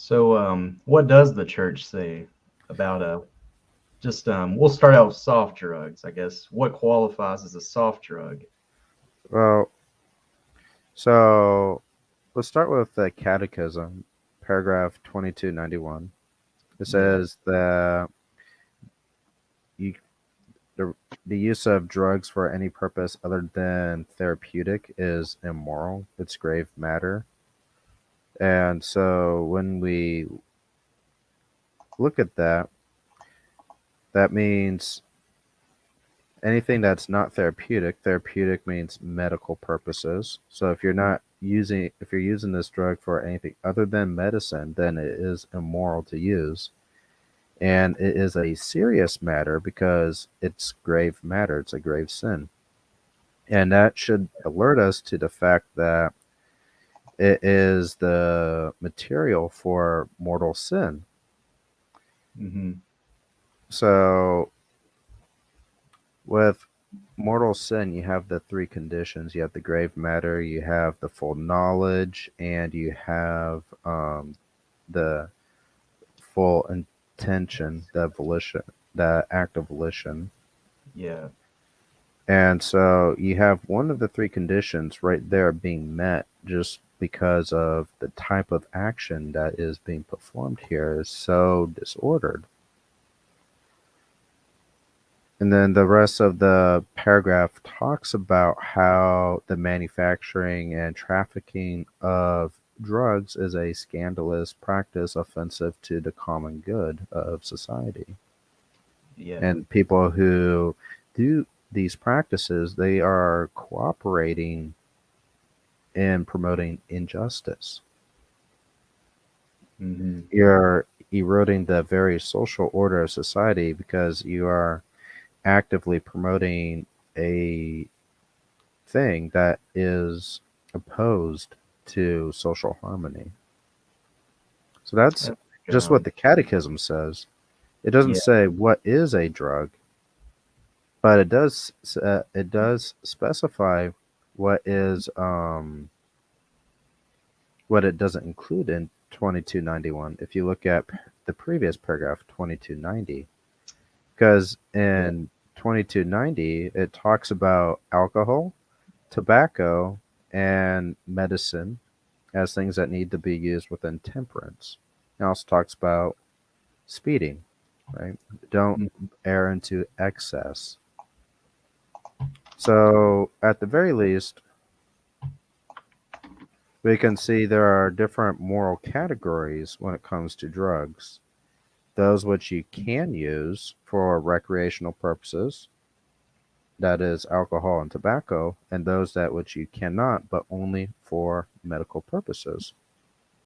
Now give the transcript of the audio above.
So, what does the church say about just we'll start out with soft drugs, I guess. What qualifies as a soft drug? Well, so let's start with the Catechism, paragraph 2291. It Yeah. says that you, the, the use of drugs for any purpose other than therapeutic is immoral. It's grave matter. And so when we look at that, that means anything that's not therapeutic. Therapeutic means medical purposes. So if you're using this drug for anything other than medicine, then it is immoral to use. And it is a serious matter because it's grave matter. It's a grave sin. And that should alert us to the fact that it is the material for mortal sin. Mm-hmm. So with mortal sin, you have the three conditions. You have the grave matter, you have the full knowledge, and you have the full intention, the volition, the act of volition. Yeah. And so you have one of the three conditions right there being met just because of the type of action that is being performed here is so disordered. And then the rest of the paragraph talks about how the manufacturing and trafficking of drugs is a scandalous practice offensive to the common good of society. Yeah. And people who do these practices, they are cooperating in promoting injustice. Mm-hmm. You're eroding the very social order of society because you are actively promoting a thing that is opposed to social harmony. So that's That's just what the catechism says. It doesn't yeah. say what is a drug, but it does specify what is what it doesn't include in 2291. If you look at the previous paragraph 2290, because Yeah. in 2290 it talks about alcohol, tobacco, and medicine as things that need to be used within temperance. It also talks about speeding, right? Don't Mm-hmm. err into excess. So, at the very least, we can see there are different moral categories when it comes to drugs. Those which you can use for recreational purposes, that is alcohol and tobacco, and those that which you cannot, but only for medical purposes.